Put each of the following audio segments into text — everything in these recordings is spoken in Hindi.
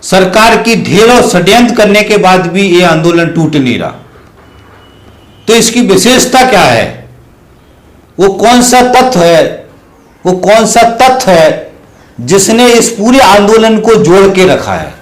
सरकार की ढेरों षड्यंत्र करने के बाद भी ये आंदोलन टूट नहीं रहा। तो इसकी विशेषता क्या है? वो कौन सा तत्व है, वो कौन सा तथ्य है जिसने इस पूरे आंदोलन को जोड़ के रखा है?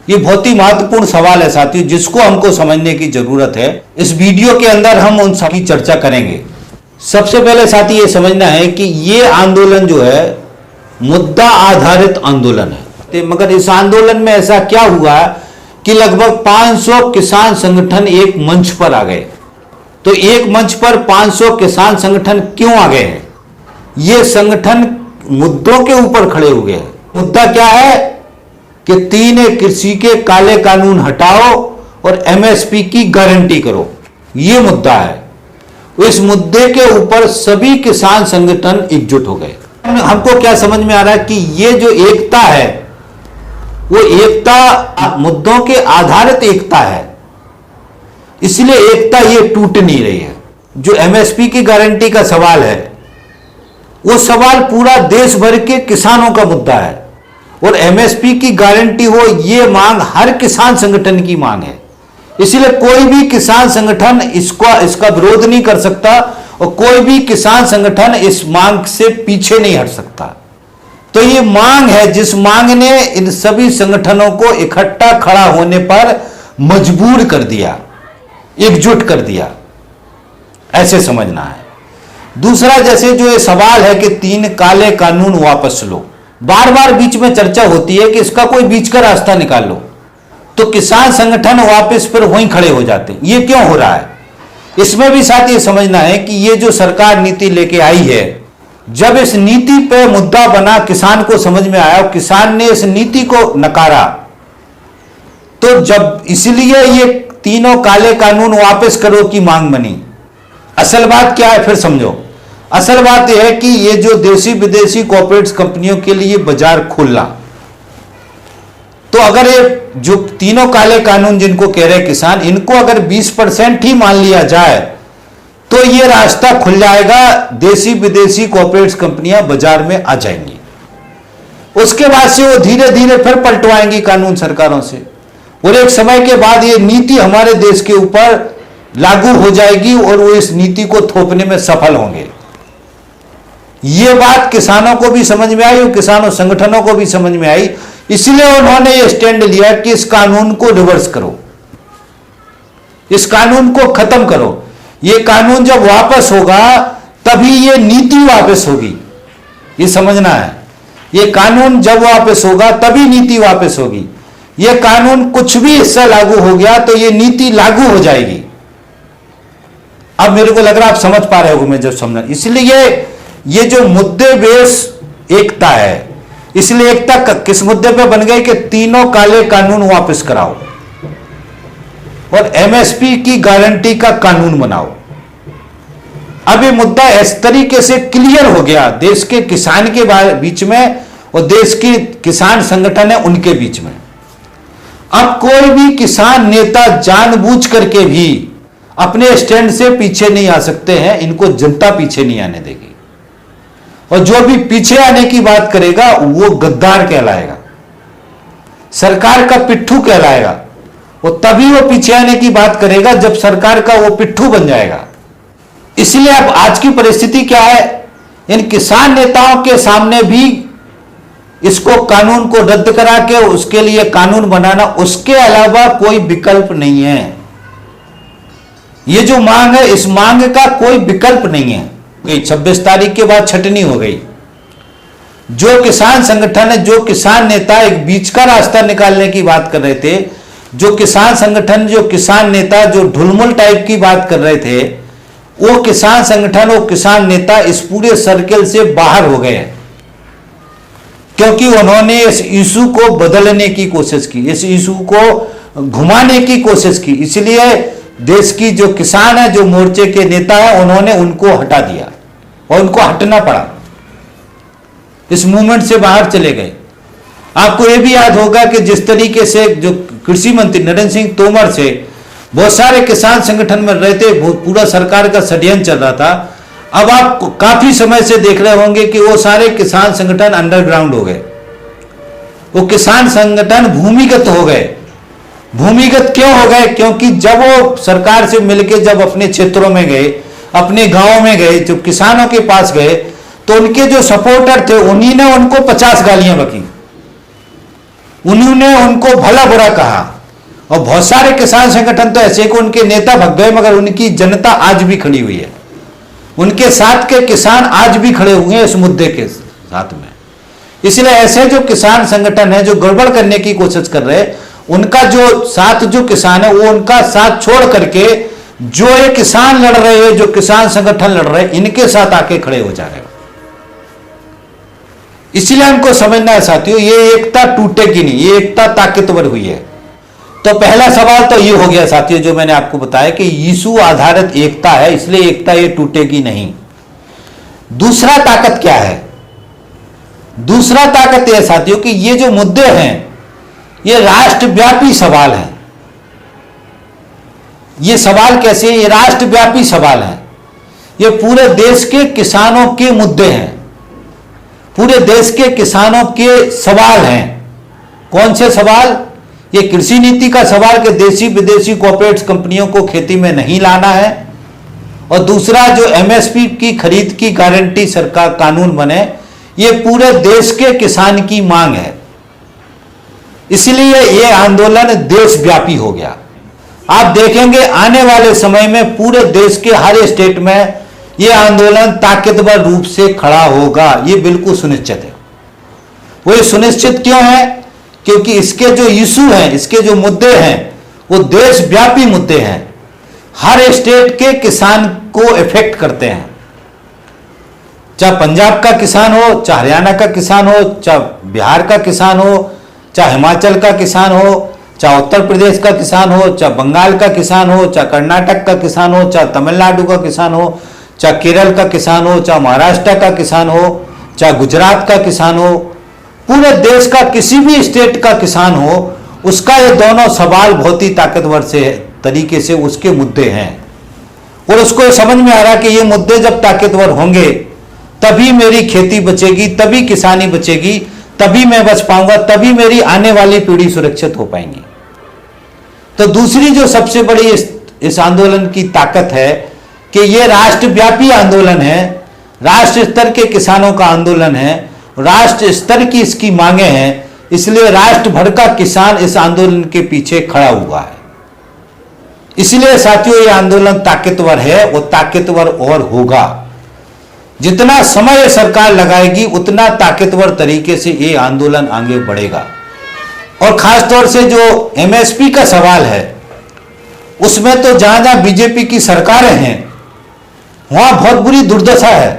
ये बहुत ही महत्वपूर्ण सवाल है साथियों, जिसको हमको समझने की जरूरत है। इस वीडियो के अंदर हम उन सबकी चर्चा करेंगे। सबसे पहले साथी ये समझना है कि ये आंदोलन जो है मुद्दा आधारित आंदोलन है। मगर इस आंदोलन में ऐसा क्या हुआ कि लगभग 500 किसान संगठन एक मंच पर आ गए। तो एक मंच पर 500 किसान संगठन क्यों आ गए हैं? ये संगठन मुद्दों के ऊपर खड़े हो गए हैं। मुद्दा क्या है कि 3 कृषि के काले कानून हटाओ और एमएसपी की गारंटी करो, ये मुद्दा है। इस मुद्दे के ऊपर सभी किसान संगठन एकजुट हो गए। हमको क्या समझ में आ रहा है कि ये जो एकता है वो एकता मुद्दों के आधारित एकता है, इसलिए एकता ये टूट नहीं रही है। जो एमएसपी की गारंटी का सवाल है वो सवाल पूरा देश भर के किसानों का मुद्दा है, और एमएसपी की गारंटी हो ये मांग हर किसान संगठन की मांग है। इसलिए कोई भी किसान संगठन इसका विरोध नहीं कर सकता, और कोई भी किसान संगठन इस मांग से पीछे नहीं हट सकता। तो ये मांग है जिस मांग ने इन सभी संगठनों को इकट्ठा खड़ा होने पर मजबूर कर दिया, एकजुट कर दिया, ऐसे समझना है। दूसरा, जैसे जो ये सवाल है कि 3 काले कानून वापस लो, बार बार बीच में चर्चा होती है कि इसका कोई बीच का रास्ता निकाल लो, तो किसान संगठन वापस पर वहीं खड़े हो जाते हैं। ये क्यों हो रहा है? इसमें भी साथ ये समझना है कि ये जो सरकार नीति लेके आई है, जब इस नीति पे मुद्दा बना, किसान को समझ में आया और किसान ने इस नीति को नकारा, तो जब इसलिए ये 3 काले कानून वापस करो की मांग बनी। असल बात क्या है फिर समझो। असल बात यह है कि ये जो देशी विदेशी कॉर्पोरेट कंपनियों के लिए बाजार खुला, तो अगर ये जो 3 काले कानून जिनको कह रहे किसान, इनको अगर 20% ही मान लिया जाए तो ये रास्ता खुल जाएगा, देशी विदेशी कॉर्पोरेट कंपनियां बाजार में आ जाएंगी। उसके बाद से वो धीरे धीरे फिर पलटवाएंगी कानून सरकारों से, और एक समय के बाद ये नीति हमारे देश के ऊपर लागू हो जाएगी और वो इस नीति को थोपने में सफल होंगे। ये बात किसानों को भी समझ में आई और किसानों संगठनों को भी समझ में आई, इसलिए उन्होंने ये स्टैंड लिया कि इस कानून को रिवर्स करो, इस कानून को खत्म करो। ये कानून जब वापस होगा तभी ये नीति वापस होगी, ये समझना है। ये कानून जब वापस होगा तभी नीति वापस होगी। ये कानून कुछ भी हिस्सा लागू हो गया तो ये नीति लागू हो जाएगी। अब मेरे को लग रहा है आप समझ पा रहे हो मैं जब समझा। इसलिए ये जो मुद्दे बेस एकता है, इसलिए एकता किस मुद्दे पे बन गई कि 3 काले कानून वापस कराओ और एमएसपी की गारंटी का कानून बनाओ। अब ये मुद्दा इस तरीके से क्लियर हो गया देश के किसान के बीच में और देश के किसान संगठन है उनके बीच में। अब कोई भी किसान नेता जानबूझ करके भी अपने स्टैंड से पीछे नहीं आ सकते हैं, इनको जनता पीछे नहीं आने देगी। और जो भी पीछे आने की बात करेगा वो गद्दार कहलाएगा, सरकार का पिट्ठू कहलाएगा। और तभी वो पीछे आने की बात करेगा जब सरकार का वो पिट्ठू बन जाएगा। इसलिए अब आज की परिस्थिति क्या है, इन किसान नेताओं के सामने भी इसको कानून को रद्द करा के उसके लिए कानून बनाना, उसके अलावा कोई विकल्प नहीं है। ये जो मांग है इस मांग का कोई विकल्प नहीं है। 26 तारीख के बाद छटनी हो गई। जो किसान संगठन है, जो किसान नेता एक बीच का रास्ता निकालने की बात कर रहे थे, जो किसान संगठन, जो किसान नेता जो ढुलमुल टाइप की बात कर रहे थे, वो किसान संगठन, वो किसान नेता इस पूरे सर्कल से बाहर हो गए हैं, क्योंकि उन्होंने इस इशू को बदलने की कोशिश की, इस इशू को घुमाने की कोशिश की। इसलिए देश की जो किसान है, जो मोर्चे के नेता है, उन्होंने उनको हटा दिया और उनको हटना पड़ा, इस मूवमेंट से बाहर चले गए। आपको यह भी याद होगा कि जिस तरीके से जो कृषि मंत्री नरेंद्र सिंह तोमर से बहुत सारे किसान संगठन में रहे थे, पूरा सरकार का षड्यंत्र चल रहा था। अब आप काफी समय से देख रहे होंगे कि वो सारे किसान संगठन अंडरग्राउंड हो गए। वो किसान संगठन भूमिगत हो गए। भूमिगत क्यों हो गए? क्योंकि जब वो सरकार से मिलके जब अपने क्षेत्रों में गए, अपने गांव में गए, जब किसानों के पास गए, तो उनके जो सपोर्टर थे उन्हीं ने उनको 50 गालियां बकी, उन्होंने उनको भला बुरा कहा। और बहुत सारे किसान संगठन तो ऐसे कि उनके नेता भग गए, मगर उनकी जनता आज भी खड़ी हुई है, उनके साथ के किसान आज भी खड़े हुए हैं इस मुद्दे के साथ में। इसलिए ऐसे जो किसान संगठन है जो गड़बड़ करने की कोशिश कर रहे हैं, उनका जो साथ जो किसान है वो उनका साथ छोड़ करके जो ये किसान लड़ रहे हैं, जो किसान संगठन लड़ रहे हैं, इनके साथ आके खड़े हो जा रहे हैं। इसलिए हमको समझना है साथियों, ये एकता टूटेगी नहीं, ये एकता ताकतवर हुई है। तो पहला सवाल तो ये हो गया साथियों, जो मैंने आपको बताया कि यीशु आधारित एकता है, इसलिए एकता ये टूटेगी नहीं। दूसरा ताकत क्या है? दूसरा ताकत यह साथियों कि ये जो मुद्दे हैं ये राष्ट्रव्यापी सवाल है। ये सवाल कैसे? ये राष्ट्रव्यापी सवाल है। ये पूरे देश के किसानों के मुद्दे हैं, पूरे देश के किसानों के सवाल हैं। कौन से सवाल? ये कृषि नीति का सवाल कि देशी विदेशी कॉर्पोरेट कंपनियों को खेती में नहीं लाना है, और दूसरा जो एमएसपी की खरीद की गारंटी सरकार कानून बने, ये पूरे देश के किसान की मांग है। इसलिए ये आंदोलन देशव्यापी हो गया। आप देखेंगे आने वाले समय में पूरे देश के हर स्टेट में ये आंदोलन ताकतवर रूप से खड़ा होगा, ये बिल्कुल सुनिश्चित है। वो ये सुनिश्चित क्यों है? क्योंकि इसके जो इशू हैं, इसके जो मुद्दे हैं, वो देशव्यापी मुद्दे हैं, हर स्टेट के किसान को इफेक्ट करते हैं। चाहे पंजाब का किसान हो, चाहे हरियाणा का किसान हो, चाहे बिहार का किसान हो, चाहे हिमाचल का किसान हो, चाहे उत्तर प्रदेश का किसान हो, चाहे बंगाल का किसान हो, चाहे कर्नाटक का किसान हो, चाहे तमिलनाडु का किसान हो, चाहे केरल का किसान हो, चाहे महाराष्ट्र का किसान हो, चाहे गुजरात का किसान हो, पूरे देश का किसी भी स्टेट का किसान हो, उसका ये दोनों सवाल बहुत ही ताकतवर से तरीके से उसके मुद्दे हैं। और उसको ये समझ में आ रहा कि ये मुद्दे जब ताकतवर होंगे तभी मेरी खेती बचेगी, तभी किसानी बचेगी, तभी मैं बच पाऊंगा, तभी मेरी आने वाली पीढ़ी सुरक्षित हो पाएंगी। तो दूसरी जो सबसे बड़ी इस आंदोलन की ताकत है कि ये राष्ट्रव्यापी आंदोलन है, राष्ट्र स्तर के किसानों का आंदोलन है, राष्ट्र स्तर की इसकी मांगे हैं, इसलिए राष्ट्र भर का किसान इस आंदोलन के पीछे खड़ा हुआ है। इसलिए साथियों ये आंदोलन ताकतवर है, वो ताकतवर और होगा। जितना समय सरकार लगाएगी उतना ताकतवर तरीके से ये आंदोलन आगे बढ़ेगा। और खासतौर से जो एमएसपी का सवाल है, उसमें तो जहां जहां बीजेपी की सरकारें हैं वहां बहुत बुरी दुर्दशा है।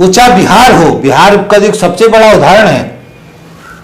वो चाहे बिहार हो, बिहार का जो सबसे बड़ा उदाहरण है,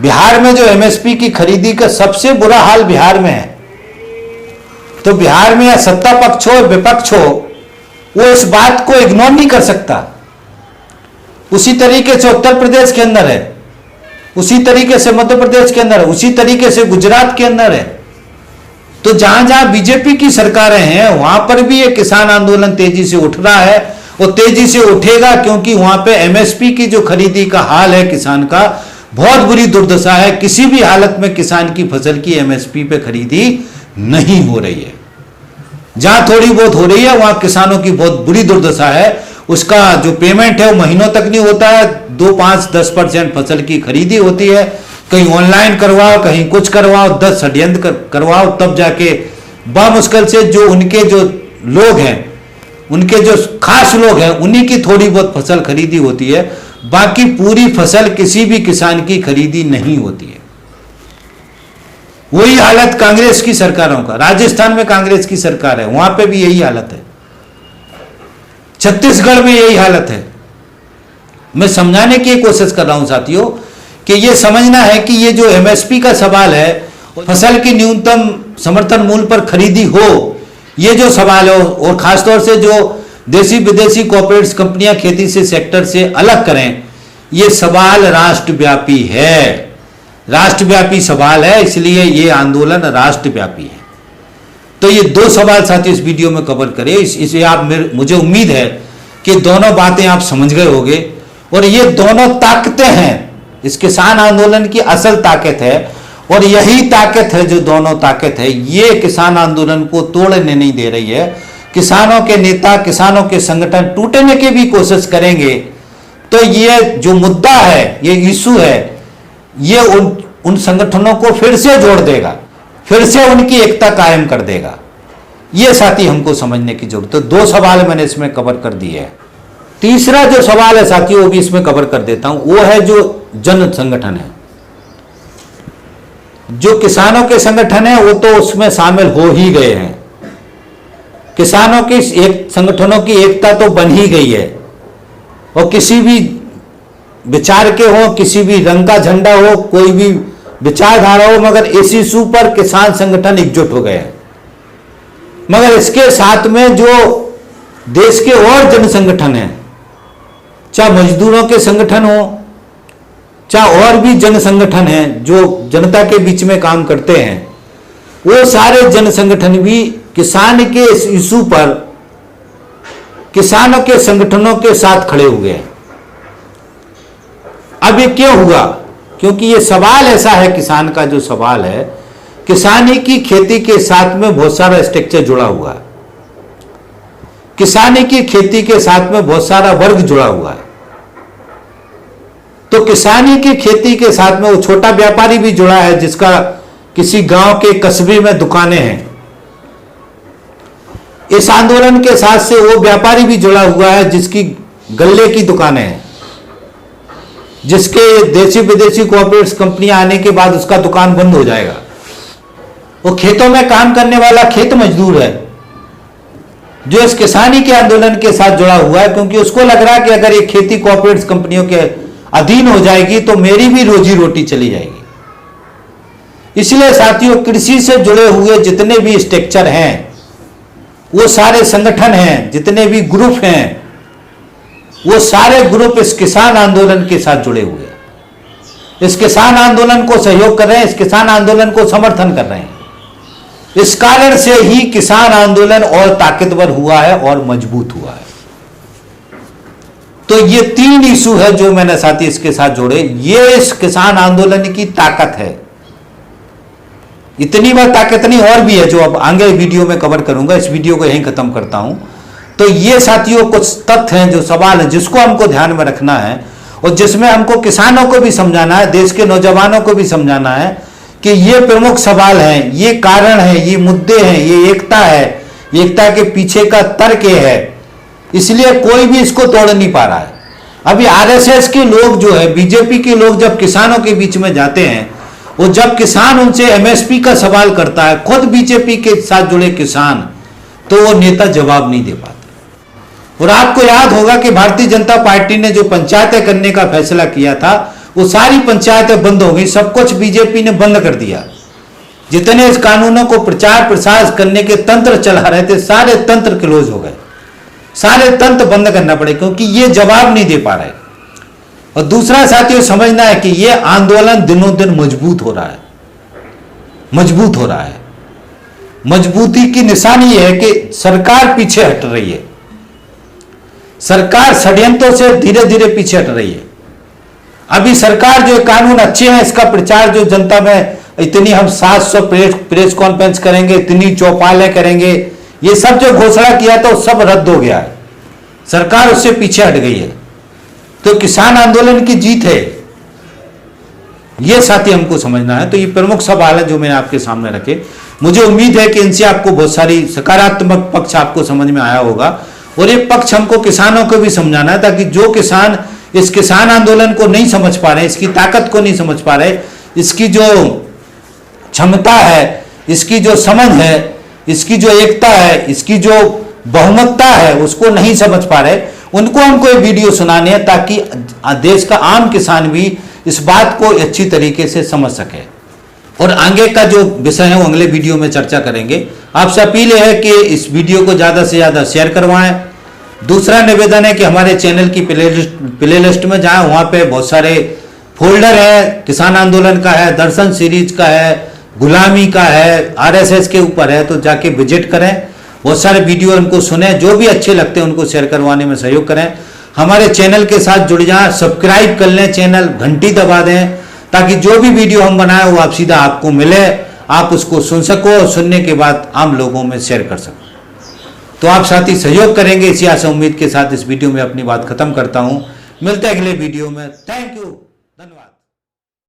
बिहार में जो एमएसपी की खरीदी का सबसे बुरा हाल बिहार में है। तो बिहार में या सत्ता पक्ष हो विपक्ष हो, वो इस बात को इग्नोर नहीं कर सकता। उसी तरीके से उत्तर प्रदेश के अंदर है, उसी तरीके से मध्य प्रदेश के अंदर है, उसी तरीके से गुजरात के अंदर है। तो जहां जहां बीजेपी की सरकारें हैं वहां पर भी ये किसान आंदोलन तेजी से उठ रहा है, और तेजी से उठेगा, क्योंकि वहां पे एमएसपी की जो खरीदी का हाल है किसान का, बहुत बुरी दुर्दशा है। किसी भी हालत में किसान की फसल की एमएसपी पे खरीदी नहीं हो रही है। जहां थोड़ी बहुत हो रही है वहां किसानों की बहुत बुरी दुर्दशा है। उसका जो पेमेंट है वो महीनों तक नहीं होता है, 2, 5, 10% फसल की खरीदी होती है। कहीं ऑनलाइन करवाओ, कहीं कुछ करवाओ, 10 षड्यंत्र करवाओ, तब जाके बामुश्किल से जो उनके जो लोग हैं, उनके जो खास लोग हैं, उन्हीं की थोड़ी बहुत फसल खरीदी होती है। बाकी पूरी फसल किसी भी किसान की खरीदी नहीं होती है। वही हालत कांग्रेस की सरकारों का, राजस्थान में कांग्रेस की सरकार है, वहां पे भी यही हालत है, छत्तीसगढ़ में यही हालत है। मैं समझाने की कोशिश कर रहा हूं साथियों कि यह समझना है कि ये जो एमएसपी का सवाल है, फसल की न्यूनतम समर्थन मूल्य पर खरीदी हो, ये जो सवाल है, और खासतौर से जो देशी विदेशी कॉर्पोरेट कंपनियां खेती से सेक्टर से अलग करें, ये सवाल राष्ट्रव्यापी है, राष्ट्रव्यापी सवाल है। इसलिए ये आंदोलन राष्ट्रव्यापी है। तो ये 2 सवाल साथियों इस वीडियो में कवर करें। इसे आप मुझे उम्मीद है कि दोनों बातें आप समझ गए होंगे, और ये दोनों ताकतें हैं इस किसान आंदोलन की असल ताकत है, और यही ताकत है जो दोनों ताकत है ये किसान आंदोलन को तोड़ने नहीं दे रही है। किसानों के नेता, किसानों के संगठन टूटने की भी कोशिश करेंगे तो ये जो मुद्दा है, ये इशू है, ये उन संगठनों को फिर से जोड़ देगा, फिर से उनकी एकता कायम कर देगा। ये साथी हमको समझने की जरूरत है। 2 सवाल मैंने इसमें कवर कर दिए हैं। तीसरा जो सवाल है साथी वो भी इसमें कवर कर देता हूं, वो है जो जन संगठन है, जो किसानों के संगठन है वो तो उसमें शामिल हो ही गए हैं। किसानों की एक संगठनों की एकता तो बन ही गई है, और किसी भी विचार के हो, किसी भी रंग का झंडा हो, कोई भी विचारधारा हो, मगर इस इशू पर किसान संगठन एकजुट हो गए हैं। मगर इसके साथ में जो देश के और जन संगठन हैं, चाहे मजदूरों के संगठन हो, चाहे और भी जन संगठन हैं जो जनता के बीच में काम करते हैं, वो सारे जन संगठन भी किसान के इस इशू पर किसानों के संगठनों के साथ खड़े हो गए। अब ये क्यों हुआ? क्योंकि ये सवाल ऐसा है, किसान का जो सवाल है, किसानी की खेती के साथ में बहुत सारा स्ट्रक्चर जुड़ा हुआ है, किसानी की खेती के साथ में बहुत सारा वर्ग जुड़ा हुआ है। तो किसानी की खेती के साथ में वो छोटा व्यापारी भी जुड़ा है जिसका किसी गांव के कस्बे में दुकानें हैं। इस आंदोलन के साथ से वो व्यापारी भी जुड़ा हुआ है जिसकी गल्ले की दुकानें हैं, जिसके देसी विदेशी कोऑपरेटिव कंपनियां आने के बाद उसका दुकान बंद हो जाएगा। वो खेतों में काम करने वाला खेत मजदूर है जो इस किसानी के आंदोलन के साथ जुड़ा हुआ है, क्योंकि उसको लग रहा है कि अगर ये खेती कोऑपरेटिव कंपनियों के अधीन हो जाएगी तो मेरी भी रोजी रोटी चली जाएगी। इसलिए साथियों, कृषि से जुड़े हुए जितने भी स्ट्रक्चर हैं, वो सारे संगठन हैं, जितने भी ग्रुप हैं, वो सारे ग्रुप इस किसान आंदोलन के साथ जुड़े हुए हैं, इस किसान आंदोलन को सहयोग कर रहे हैं, इस किसान आंदोलन को समर्थन कर रहे हैं। इस कारण से ही किसान आंदोलन और ताकतवर हुआ है और मजबूत हुआ है। तो ये 3 इशू है जो मैंने साथी इसके साथ जोड़े। ये इस किसान आंदोलन की ताकत है। इतनी बार ताकत नहीं, और भी है जो अब आगे वीडियो में कवर करूंगा। इस वीडियो को यहीं खत्म करता हूं। तो ये साथियों कुछ तथ्य हैं, जो सवाल है जिसको हमको ध्यान में रखना है, और जिसमें हमको किसानों को भी समझाना है, देश के नौजवानों को भी समझाना है कि ये प्रमुख सवाल हैं, ये कारण है, ये मुद्दे हैं, ये एकता है, एकता के पीछे का तर्क है। इसलिए कोई भी इसको तोड़ नहीं पा रहा है। अभी आरएसएस के लोग जो है, बीजेपी के लोग जब किसानों के बीच में जाते हैं, वो जब किसान उनसे एमएसपी का सवाल करता है, खुद बीजेपी के साथ जुड़े किसान, तो वो नेता जवाब नहीं दे पाते। और आपको याद होगा कि भारतीय जनता पार्टी ने जो पंचायतें करने का फैसला किया था, वो सारी पंचायतें बंद हो गई, सब कुछ बीजेपी ने बंद कर दिया। जितने इस कानूनों को प्रचार प्रसार करने के तंत्र चला रहे थे, सारे तंत्र क्लोज हो गए, सारे तंत्र बंद करना पड़े, क्योंकि ये जवाब नहीं दे पा रहे। और दूसरा साथियों, समझना है कि ये आंदोलन दिनों दिन मजबूत हो रहा है, मजबूत हो रहा है। मजबूती की निशानी है कि सरकार पीछे हट रही है, सरकार षड्यंत्रों से धीरे धीरे पीछे हट रही है। अभी सरकार जो कानून अच्छे हैं, इसका प्रचार जो जनता में, इतनी हम 700 प्रेस कॉन्फ्रेंस करेंगे, इतनी चौपालें करेंगे, ये सब जो घोषणा किया था वो सब रद्द हो गया है, सरकार उससे पीछे हट गई है। तो किसान आंदोलन की जीत है, ये साथी हमको समझना है। तो ये प्रमुख सवाल है जो मैंने आपके सामने रखे। मुझे उम्मीद है कि इनसे आपको बहुत सारी सकारात्मक पक्ष आपको समझ में आया होगा, और ये पक्ष हमको किसानों को भी समझाना है, ताकि जो किसान इस किसान आंदोलन को नहीं समझ पा रहे, इसकी ताकत को नहीं समझ पा रहे, इसकी जो क्षमता है, इसकी जो समझ है, इसकी जो एकता है, इसकी जो बहुमतता है, उसको नहीं समझ पा रहे, उनको हमको ये वीडियो सुनाने हैं, ताकि देश का आम किसान भी इस बात को अच्छी तरीके से समझ सके। और आगे का जो विषय है वो अगले वीडियो में चर्चा करेंगे। आपसे अपील है कि इस वीडियो को ज़्यादा से ज़्यादा शेयर करवाएं। दूसरा निवेदन है कि हमारे चैनल की प्लेलिस्ट में जाएं, वहाँ पे बहुत सारे फोल्डर है, किसान आंदोलन का है, दर्शन सीरीज का है, गुलामी का है, आरएसएस के ऊपर है, तो जाके विजिट करें, बहुत सारे वीडियो उनको सुने, जो भी अच्छे लगते हैं उनको शेयर करवाने में सहयोग करें। हमारे चैनल के साथ जुड़ जाएं, सब्सक्राइब कर लें, चैनल घंटी दबा दें, ताकि जो भी वीडियो हम बनाए वो आप सीधा आपको मिले, आप उसको सुन सको और सुनने के बाद आम लोगों में शेयर कर सको। तो आप साथी सहयोग करेंगे, इसी आशा उम्मीद के साथ इस वीडियो में अपनी बात खत्म करता हूं। मिलते हैं अगले वीडियो में। थैंक यू, धन्यवाद।